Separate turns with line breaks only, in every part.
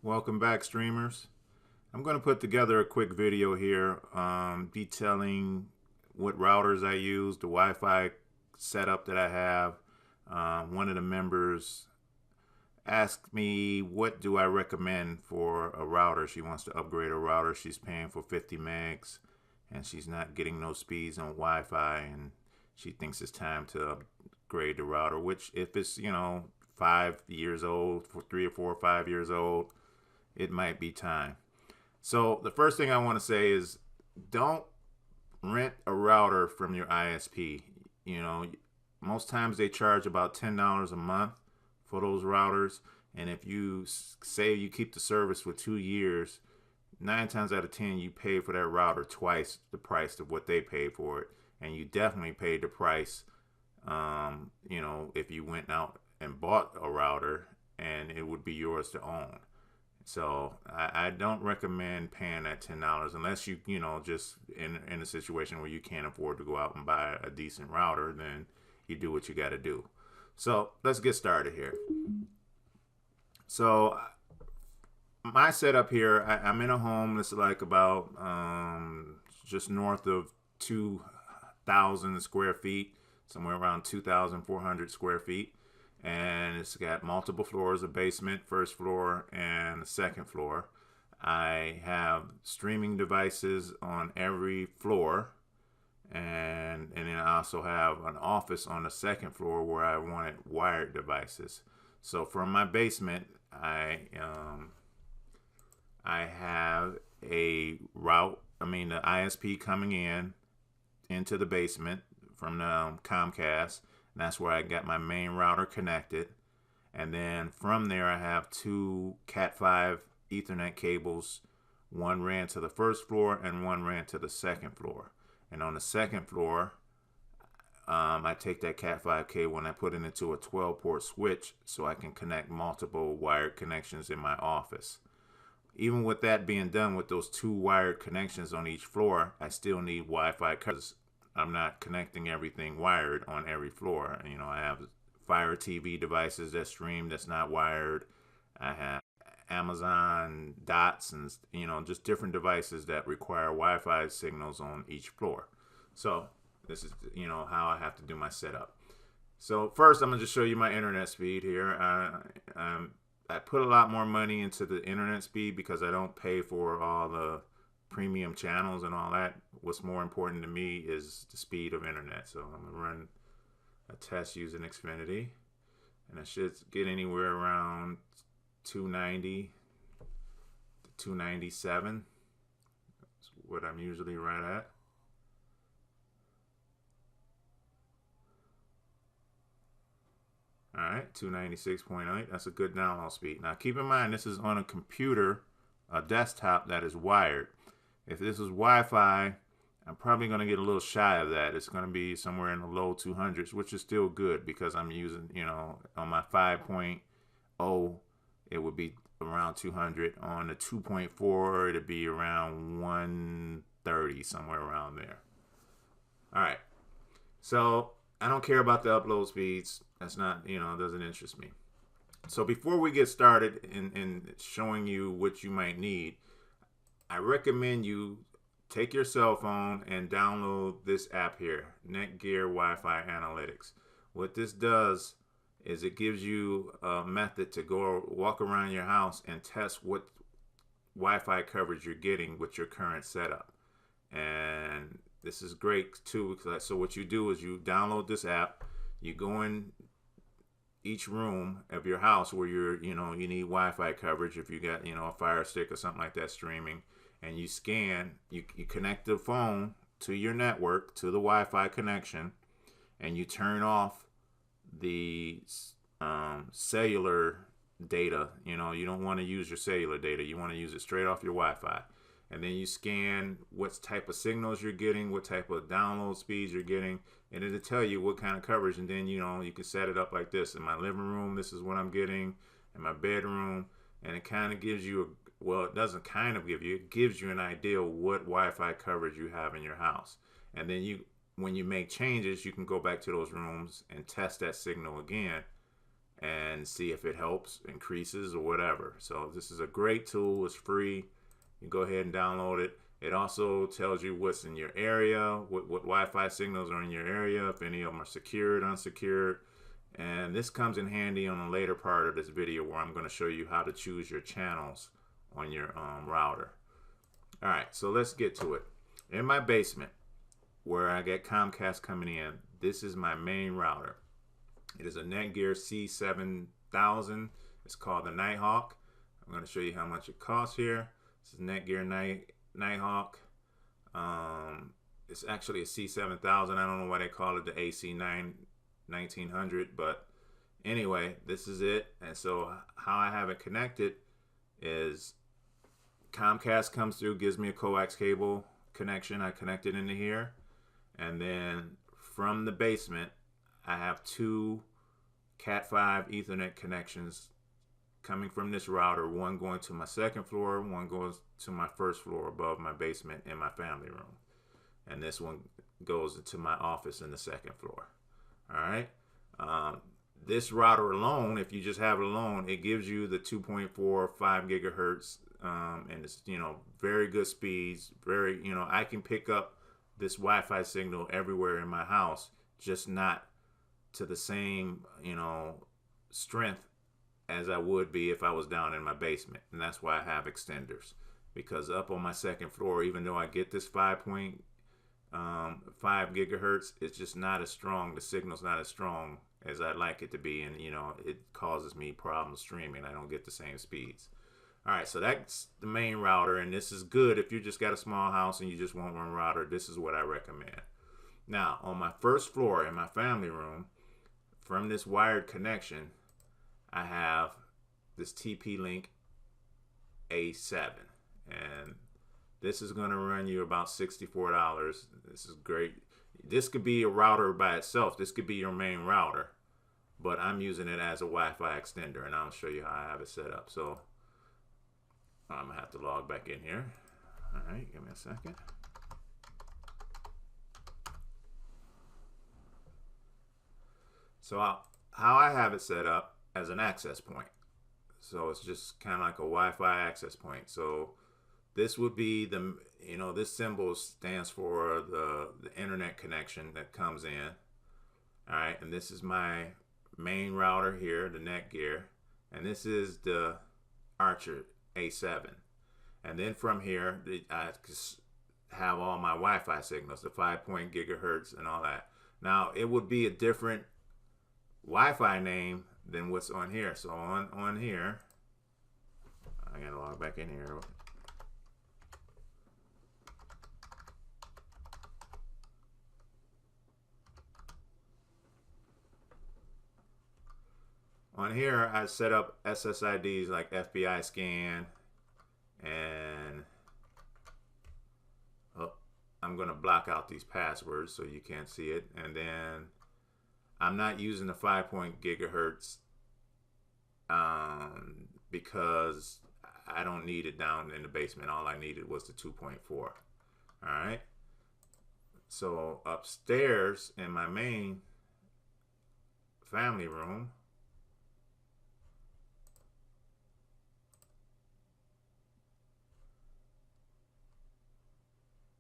Welcome back, streamers. I'm going to put together a quick video here detailing what routers I use, the Wi-Fi setup that I have. One of the members asked me what do I recommend for a router. She wants to upgrade a router. She's paying for 50 megs and she's not getting no speeds on Wi-Fi, and she thinks it's time to upgrade the router, which if it's 5 years old, for 3 or 4 or 5 years old, it might be time. So the first thing I want to say is don't rent a router from your ISP. Most times they charge about $10 a month for those routers, and if you say you keep the service for 2 years, 9 times out of 10 you pay for that router twice the price of what they paid for it, and you definitely paid the price if you went out and bought a router, and it would be yours to own. So I don't recommend paying that $10 unless you just in a situation where you can't afford to go out and buy a decent router. Then you do what you got to do. So let's get started here. So my setup here, I'm in a home that's like about just north of 2,000 square feet, somewhere around 2,400 square feet. And it's got multiple floors, a basement, first floor, and a second floor. I have streaming devices on every floor, and then I also have an office on the second floor where I wanted wired devices. So from my basement, I have the ISP coming into the basement from the Comcast. That's where I got my main router connected. And then from there, I have 2 Cat5 Ethernet cables. One ran to the first floor and one ran to the second floor. And on the second floor, I take that Cat5 cable and I put it into a 12-port switch so I can connect multiple wired connections in my office. Even with that being done, with those 2 wired connections on each floor, I still need Wi-Fi because I'm not connecting everything wired on every floor. I have Fire TV devices that stream that's not wired. I have Amazon dots and just different devices that require Wi-Fi signals on each floor. So this is how I have to do my setup. So first, I'm gonna just show you my internet speed here. I put a lot more money into the internet speed because I don't pay for all the premium channels and all that. What's more important to me is the speed of internet. So I'm gonna run a test using Xfinity, and I should get anywhere around 290 to 297. That's what I'm usually right at. All right, 296.8. That's a good download speed. Now keep in mind, this is on a computer, a desktop that is wired. If this is Wi-Fi, I'm probably going to get a little shy of that. It's going to be somewhere in the low 200s, which is still good because I'm using, on my 5.0, it would be around 200. On the 2.4, it'd be around 130, somewhere around there. All right. So I don't care about the upload speeds. That's not, doesn't interest me. So before we get started in showing you what you might need, I recommend you take your cell phone and download this app here, Netgear Wi-Fi Analytics. What this does is it gives you a method to go walk around your house and test what Wi-Fi coverage you're getting with your current setup. And this is great too, because so what you do is you download this app, you go in each room of your house where you need Wi-Fi coverage. If you got a Fire Stick or something like that streaming, and you scan, you connect the phone to your network, to the Wi-Fi connection, and you turn off the cellular data. You don't want to use your cellular data. You want to use it straight off your Wi-Fi. And then you scan what type of signals you're getting, what type of download speeds you're getting, and it'll tell you what kind of coverage. And then you can set it up like this. In my living room, this is what I'm getting. In my bedroom, and it kind of gives you it doesn't kind of give you, it gives you an idea of what Wi-Fi coverage you have in your house. And then when you make changes, you can go back to those rooms and test that signal again and see if it helps, increases, or whatever. So this is a great tool. It's free. You go ahead and download it. It also tells you what's in your area, what Wi-Fi signals are in your area, if any of them are secured, unsecured. And this comes in handy on a later part of this video where I'm going to show you how to choose your channels on your router. All right, so let's get to it. In my basement, where I get Comcast coming in, this is my main router. It is a Netgear C7000. It's called the Nighthawk. I'm going to show you how much it costs here. This is Netgear Nighthawk. It's actually a C7000. I don't know why they call it the AC9 1900, but anyway, this is it. And so how I have it connected is Comcast comes through, gives me a coax cable connection. I connect it into here, and then from the basement I have two Cat5 Ethernet connections coming from this router, one going to my second floor, one goes to my first floor above my basement in my family room, and this one goes into my office in the second floor. All right. This router alone, if you just have it alone, it gives you the 2.45 gigahertz, and it's, you know, very good speeds. Very, you know, I can pick up this Wi-Fi signal everywhere in my house, just not to the same, you know, strength as I would be if I was down in my basement. And that's why I have extenders, because up on my second floor, even though I get this 5.5 gigahertz, it's just not as strong. The signal's not as strong as I'd like it to be, and you know, it causes me problems streaming. I don't get the same speeds. All right, so that's the main router, and this is good if you just got a small house and you just want one router. This is what I recommend. Now, on my first floor in my family room, from this wired connection, I have this TP-Link A7, and this is going to run you about $64. This is great. This could be a router by itself. This could be your main router, but I'm using it as a Wi-Fi extender, and I'll show you how I have it set up. So I'm going to have to log back in here. All right, give me a second. So how I have it set up as an access point. So it's just kind of like a Wi-Fi access point. So this would be the, you know, this symbol stands for the internet connection that comes in. All right, and this is my main router here, the Netgear, and this is the Archer A7. And then from here, I have all my Wi-Fi signals, the 5 gigahertz and all that. Now, it would be a different Wi-Fi name than what's on here. So on here, I gotta log back in here. On here, I set up SSIDs like FBI scan, and I'm going to block out these passwords so you can't see it. And then I'm not using the 5 gigahertz because I don't need it down in the basement. All I needed was the 2.4. All right. So upstairs in my main family room,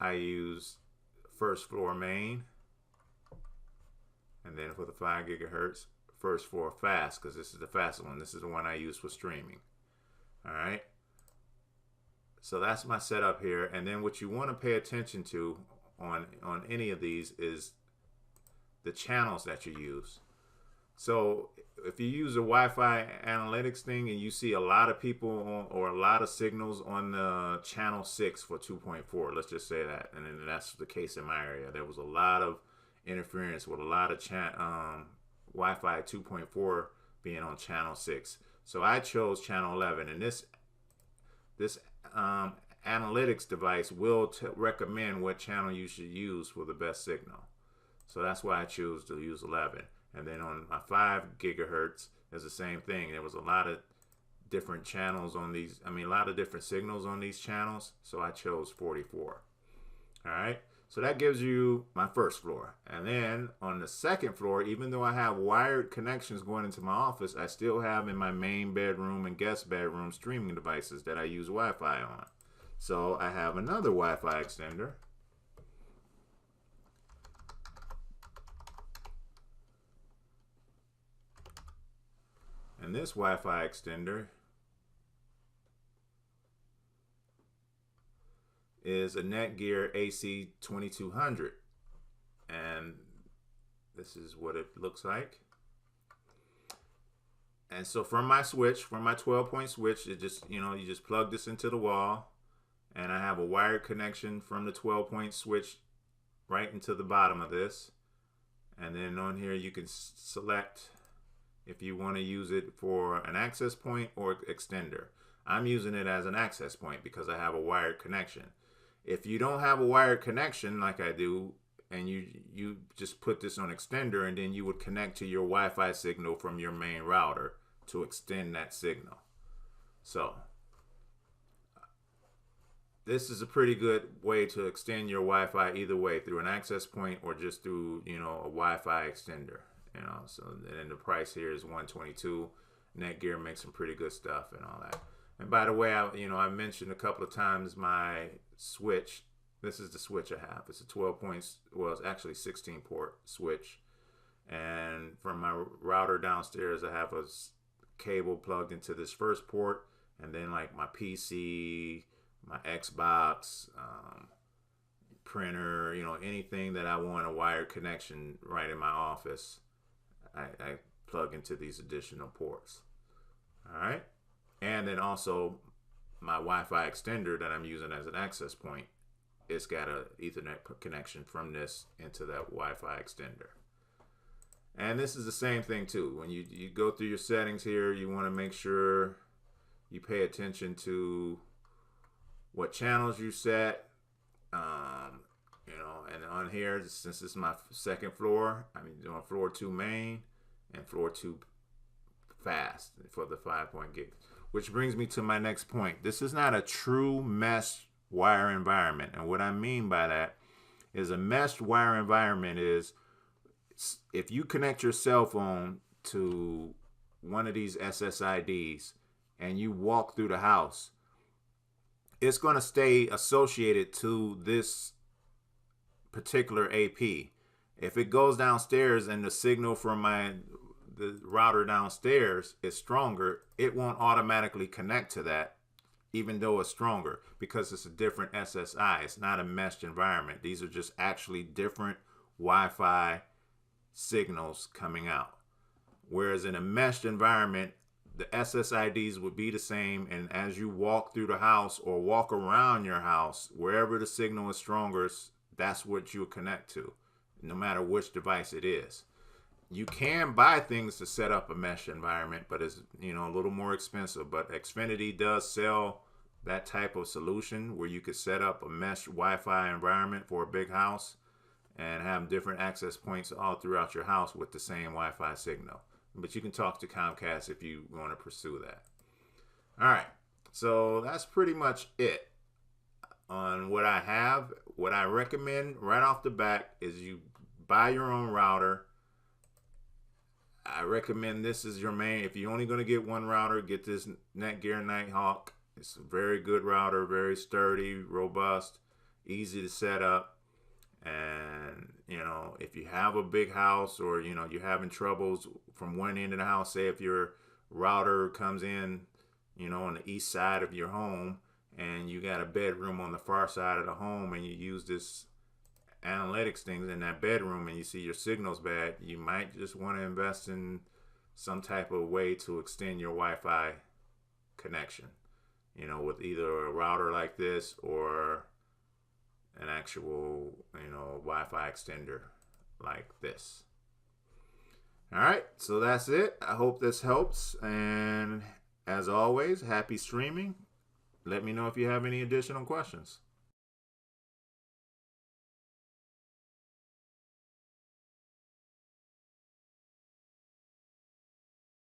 I use first floor main, and then for the 5 gigahertz, first floor fast, because this is the fastest one. This is the one I use for streaming. All right. So that's my setup here. And then what you want to pay attention to on any of these is the channels that you use. So if you use a Wi-Fi analytics thing and you see a lot of people or a lot of signals on the channel 6 for 2.4, let's just say that, and then that's the case in my area. There was a lot of interference with a lot of Wi-Fi 2.4 being on channel 6. So I chose channel 11, and this analytics device will recommend what channel you should use for the best signal. So that's why I choose to use 11. And then on my 5 gigahertz, there's the same thing. There was a lot of different channels on these. I mean, a lot of different signals on these channels. So I chose 44. All right. So that gives you my first floor. And then on the second floor, even though I have wired connections going into my office, I still have in my main bedroom and guest bedroom streaming devices that I use Wi-Fi on. So I have another Wi-Fi extender. And this Wi-Fi extender is a Netgear AC2200, and this is what it looks like. And so from my switch, from my 12-point switch, it just, you just plug this into the wall, and I have a wired connection from the 12-point switch right into the bottom of this. And then on here you can select if you want to use it for an access point or extender. I'm using it as an access point because I have a wired connection. If you don't have a wired connection like I do, and you just put this on extender, and then you would connect to your Wi-Fi signal from your main router to extend that signal. So this is a pretty good way to extend your Wi-Fi either way, through an access point or just through, a Wi-Fi extender. So then the price here is $122. Netgear makes some pretty good stuff and all that. And by the way, I mentioned a couple of times my switch. This is the switch I have. It's a 12 points, well, it's actually 16 port switch. And from my router downstairs, I have a cable plugged into this first port, and then like my PC, my Xbox, printer, anything that I want a wired connection right in my office, I plug into these additional ports. All right. And then also my Wi-Fi extender that I'm using as an access point, it's got an Ethernet connection from this into that Wi-Fi extender. And this is the same thing too. When you go through your settings here, you want to make sure you pay attention to what channels you set. And on here, since this is my second floor, I'm doing floor 2 main and floor 2 fast for the 5-point gig. Which brings me to my next point. This is not a true mesh wire environment. And what I mean by that is a meshed wire environment is if you connect your cell phone to one of these SSIDs and you walk through the house, it's going to stay associated to this particular AP. If it goes downstairs and the signal from the router downstairs is stronger, it won't automatically connect to that, even though it's stronger, because it's a different SSI. It's not a meshed environment. These are just actually different Wi-Fi signals coming out. Whereas in a meshed environment, the SSIDs would be the same, and as you walk through the house or walk around your house, wherever the signal is strongest, that's what you'll connect to, no matter which device it is. You can buy things to set up a mesh environment, but it's a little more expensive. But Xfinity does sell that type of solution where you could set up a mesh Wi-Fi environment for a big house and have different access points all throughout your house with the same Wi-Fi signal. But you can talk to Comcast if you want to pursue that. All right, so that's pretty much it on what I have. What I recommend right off the bat is you buy your own router. I recommend this is your main. If you're only going to get one router, get this Netgear Nighthawk. It's a very good router, very sturdy, robust, easy to set up. And, if you have a big house or, you're having troubles from one end of the house, say if your router comes in, on the east side of your home and you got a bedroom on the far side of the home and you use this analytics things in that bedroom and you see your signal's bad, you might just want to invest in some type of way to extend your Wi-Fi connection, with either a router like this or an actual, Wi-Fi extender like this. All right, so that's it. I hope this helps. And as always, happy streaming. Let me know if you have any additional questions.